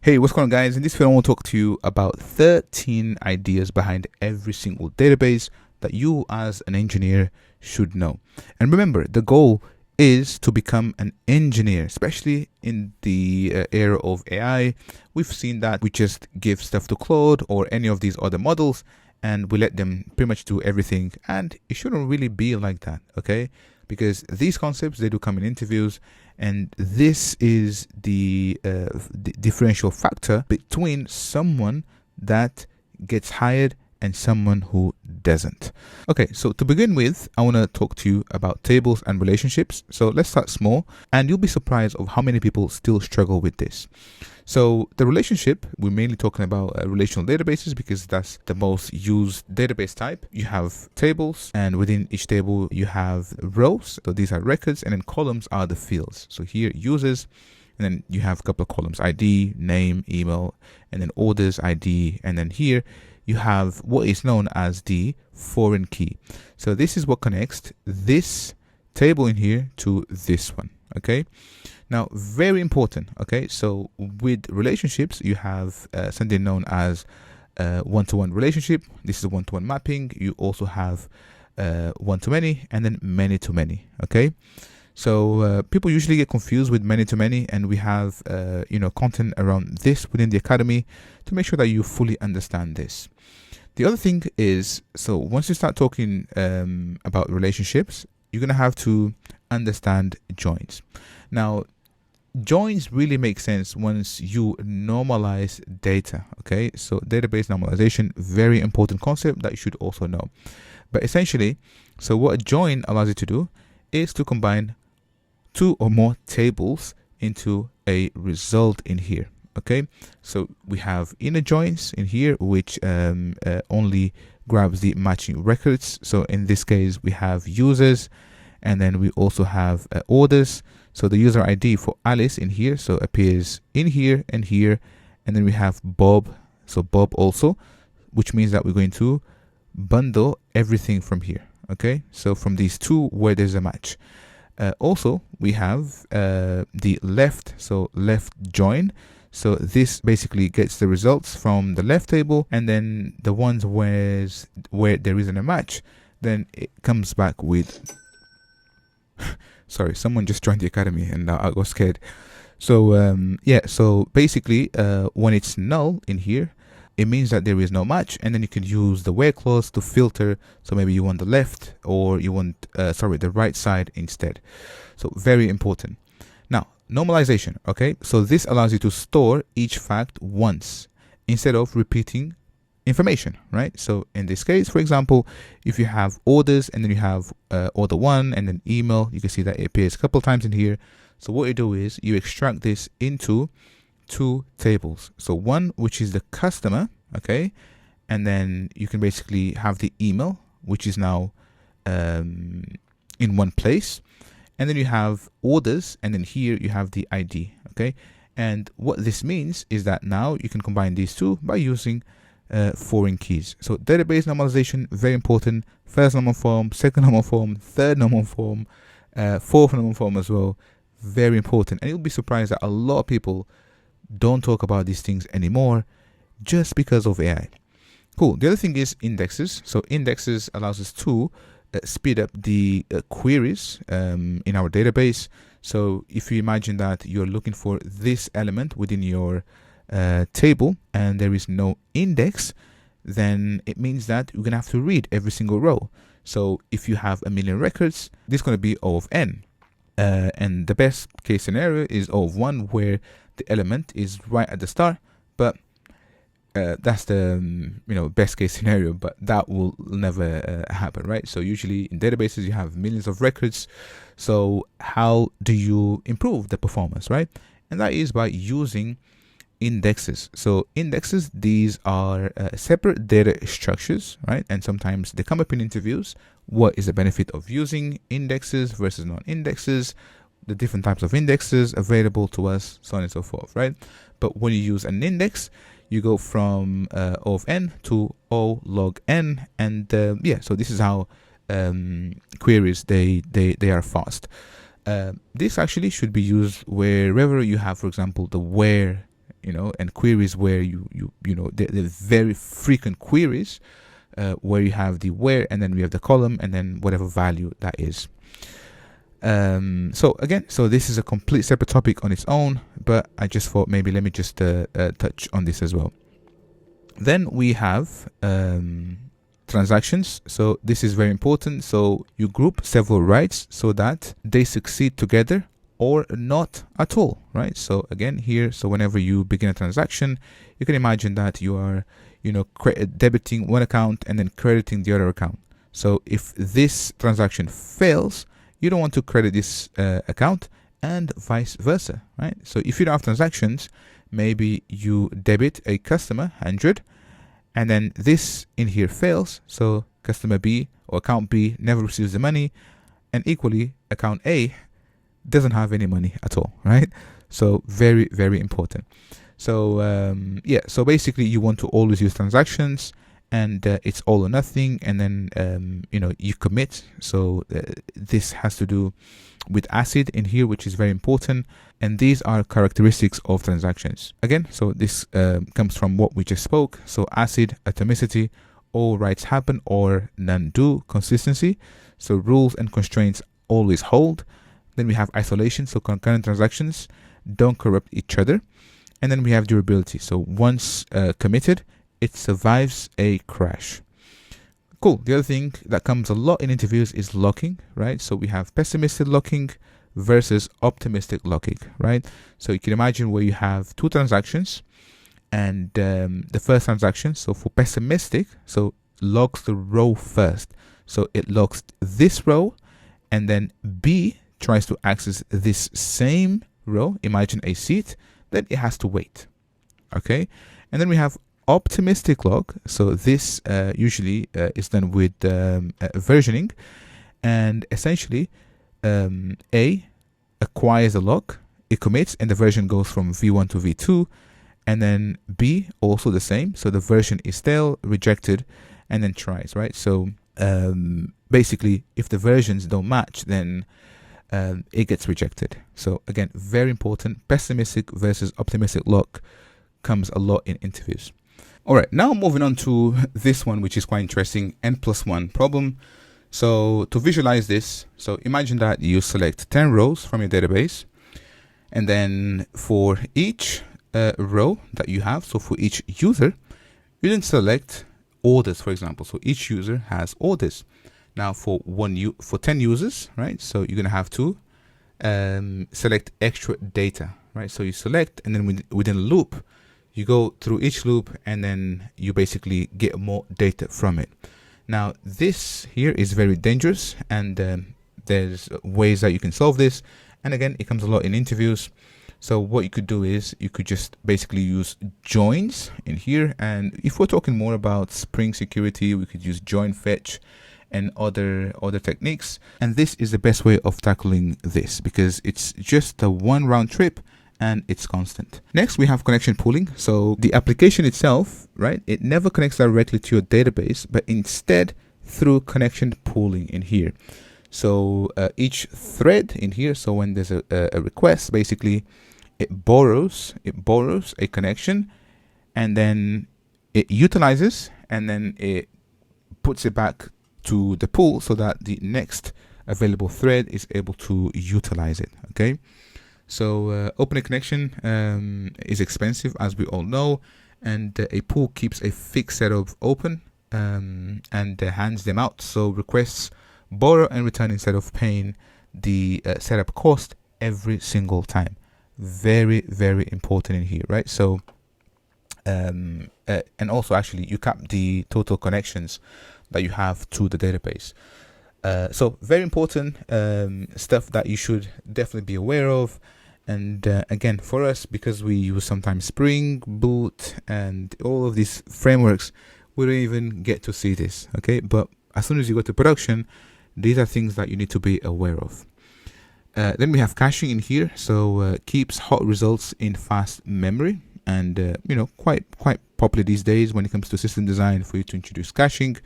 Hey, what's going on, guys? In this video, I want to talk to you about 13 ideas behind every single database that you as an engineer should know. And remember, the goal is to become an engineer, especially in the era of AI. We've seen that we just give stuff to Claude or any of these other models and we let them pretty much do everything. And it shouldn't really be like that, okay? Because these concepts, they do come in interviews, and this is the differential factor between someone that gets hired and someone who doesn't. Okay, so to begin with, I want to talk to you about tables and relationships. So let's start small, and you'll be surprised of how many people still struggle with this. So the relationship, we're mainly talking about relational databases because that's the most used database type. You have tables, and within each table you have rows. So these are records, and then columns are the fields. So here users, and then you have a couple of columns: ID, name, email, and then orders, ID, and then here you have what is known as the foreign key. So this is what connects this table in here to this one. Okay, now very important. Okay, so with relationships you have something known as one-to-one relationship. This is a one-to-one mapping. You also have one-to-many and then many-to-many. Okay, so people usually get confused with many-to-many, and we have content around this within the academy to make sure that you fully understand this. The other thing is, so once you start talking about relationships, you're going to have to understand joins. Now, joins really make sense once you normalize data. Okay, so database normalization, very important concept that you should also know. But essentially, so what a join allows you to do is to combine two or more tables into a result in here. Okay, so we have inner joins in here, which only grabs the matching records. So in this case, we have users, and then we also have orders. So the user ID for Alice in here, so appears in here and here, and then we have Bob, so Bob also, which means that we're going to bundle everything from here. Okay, so from these two where there's a match. Also, we have the left, so left join. So this basically gets the results from the left table, and then the ones where there isn't a match, then it comes back with sorry, someone just joined the academy and I got scared. So yeah, so basically when it's null in here, it means that there is no match, and then you can use the where clause to filter. So maybe you want the left, or you want the right side instead. So very important. Now, normalization. Okay, so this allows you to store each fact once instead of repeating information, right? So in this case, for example, if you have orders and then you have order one and then email, you can see that it appears a couple times in here. So what you do is you extract this into two tables. So one, which is the customer, okay, and then you can basically have the email, which is now in one place, and then you have orders, and then here you have the ID. Okay, and what this means is that now you can combine these two by using foreign keys. So database normalization, very important. First normal form, second normal form, third normal form, fourth normal form as well, very important. And you'll be surprised that a lot of people don't talk about these things anymore just because of AI. Cool. The other thing is indexes. So indexes allows us to speed up the queries in our database. So if you imagine that you're looking for this element within your table and there is no index, then it means that you're gonna have to read every single row. So if you have 1,000,000 records, this is going to be O of n, and the best case scenario is O of 1, where the element is right at the start, but that's the best case scenario, but that will never happen, right? So usually in databases you have millions of records. So how do you improve the performance, right? And that is by using indexes. So indexes, these are separate data structures, right? And sometimes they come up in interviews. What is the benefit of using indexes versus non-indexes, the different types of indexes available to us, so on and so forth, right? But when you use an index, you go from O of n to O log n, and yeah, so this is how queries they are fast. This actually should be used wherever you have, for example, the where and queries where the very frequent queries where you have the where, and then we have the column, and then whatever value that is. So this is a complete separate topic on its own, but I just thought maybe let me just touch on this as well. Then we have transactions. So this is very important. So you group several writes so that they succeed together or not at all, right? So again here, so whenever you begin a transaction, you can imagine that you are debiting one account and then crediting the other account. So if this transaction fails, you don't want to credit this account, and vice versa, right? So if you don't have transactions, maybe you debit a customer 100, and then this in here fails, so customer B or account B never receives the money, and equally account A doesn't have any money at all, right? So very, very important. So so basically you want to always use transactions, and it's all or nothing, and then you commit. So this has to do with ACID in here, which is very important, and these are characteristics of transactions. Again, so this comes from what we just spoke. So ACID, atomicity, all writes happen or none do, consistency, so rules and constraints always hold. Then we have isolation, so concurrent transactions don't corrupt each other. And then we have durability, so once committed, it survives a crash. Cool. The other thing that comes a lot in interviews is locking, right? So we have pessimistic locking versus optimistic locking, right? So you can imagine where you have two transactions, and the first transaction, so for pessimistic, so locks the row first. So it locks this row, and then B tries to access this same row, imagine a seat, then it has to wait. Okay. And then we have optimistic lock. So this usually is done with versioning, and essentially A acquires a lock, it commits, and the version goes from v1 to v2, and then B also the same. So the version is stale, rejected, and then tries, right? So basically if the versions don't match, then it gets rejected. So again, very important. Pessimistic versus optimistic lock comes a lot in interviews. All right, now moving on to this one, which is quite interesting, n+1 problem. So to visualize this, so imagine that you select 10 rows from your database, and then for each row that you have, so for each user, you then select orders, for example. So each user has orders. Now for 10 users, right? So you're gonna have to select extra data, right? So you select, and then within a loop, you go through each loop, and then you basically get more data from it. Now this here is very dangerous, and there's ways that you can solve this. And again, it comes a lot in interviews. So what you could do is you could just basically use joins in here. And if we're talking more about Spring security, we could use join fetch and other techniques. And this is the best way of tackling this, because it's just a one round trip and it's constant. Next, we have connection pooling. So the application itself, right, it never connects directly to your database, but instead through connection pooling in here. So each thread in here, so when there's a request, basically it borrows a connection, and then it utilizes, and then it puts it back to the pool so that the next available thread is able to utilize it. Okay. So opening connection is expensive, as we all know, and a pool keeps a fixed set of open and hands them out. So requests borrow and return instead of paying the setup cost every single time. Very, very important in here, right? So and also actually you cap the total connections that you have to the database. So very important stuff that you should definitely be aware of. And again, for us, because we use sometimes Spring, Boot, and all of these frameworks, we don't even get to see this, okay? But as soon as you go to production, these are things that you need to be aware of. Then we have caching in here. So keeps hot results in fast memory, and quite popular these days when it comes to system design for you to introduce caching.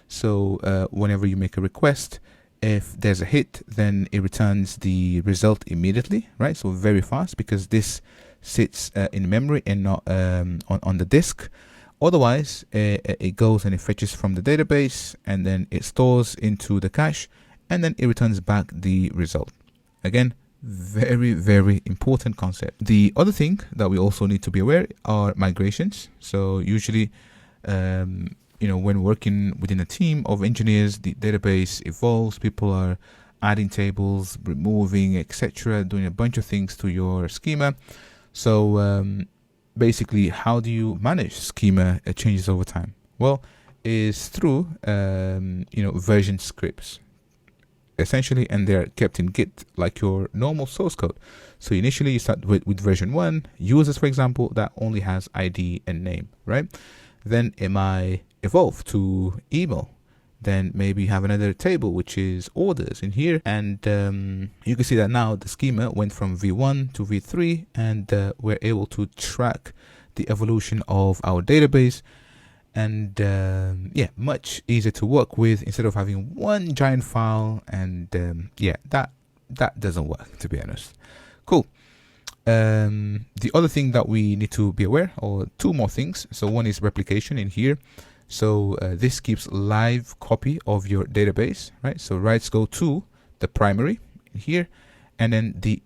So whenever you make a request, if there's a hit, then it returns the result immediately, right? So very fast, because this sits in memory and not on the disk. Otherwise, it goes and it fetches from the database, and then it stores into the cache, and then it returns back the result. Again, very, very important concept. The other thing that we also need to be aware are migrations. So usually, when working within a team of engineers, the database evolves. People are adding tables, removing, etc., doing a bunch of things to your schema. So basically, how do you manage schema changes over time? Well, is through version scripts, essentially, and they're kept in Git like your normal source code. So initially you start with version 1, users, for example, that only has ID and name, right? Then it might evolve to email. Then maybe you have another table, which is orders in here. And you can see that now the schema went from V1 to V3, and we're able to track the evolution of our database. And much easier to work with instead of having one giant file. And that doesn't work, to be honest. Cool. The other thing that we need to be aware, or two more things. So one is replication in here. So this keeps live copy of your database, right? So writes go to the primary in here, and then the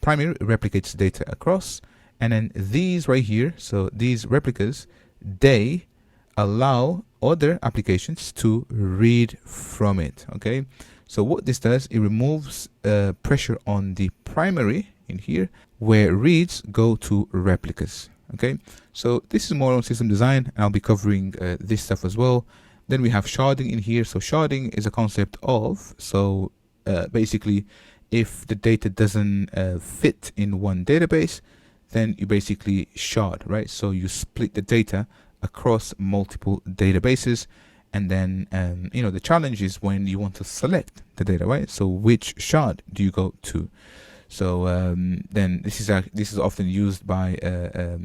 primary replicates data across, and then these right here, so these replicas, they allow other applications to read from it. Okay, so what this does, it removes pressure on the primary in here, where reads go to replicas. Okay, so this is more on system design, and I'll be covering this stuff as well. Then we have sharding in here. So sharding is a concept of, basically, if the data doesn't fit in one database, then you basically shard, right? So you split the data across multiple databases, and then the challenge is when you want to select the data, right? So which shard do you go to? So then this is often used by a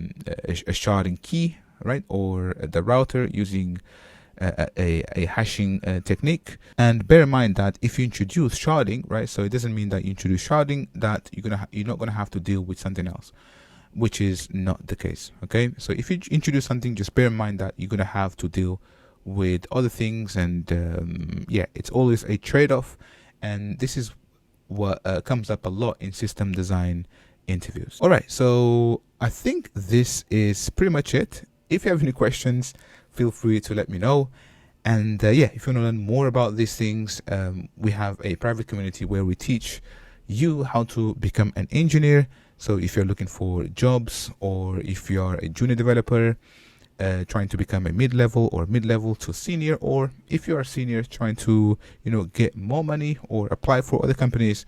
sharding key, right, or the router using a hashing technique. And bear in mind that if you introduce sharding, right, so it doesn't mean that you introduce sharding that you're not gonna have to deal with something else, which is not the case. Okay, so if you introduce something, just bear in mind that you're gonna have to deal with other things, and it's always a trade-off. And this is what comes up a lot in system design interviews. All right, so I think this is pretty much it. If you have any questions, feel free to let me know. And if you want to learn more about these things, we have a private community where we teach you how to become an engineer. So if you're looking for jobs, or if you are a junior developer trying to become a mid-level to senior, or if you are a senior trying to get more money or apply for other companies,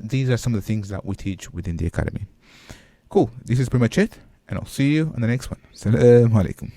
these are some of the things that we teach within the academy. Cool, this is pretty much it, and I'll see you on the next one. Assalamu alaikum.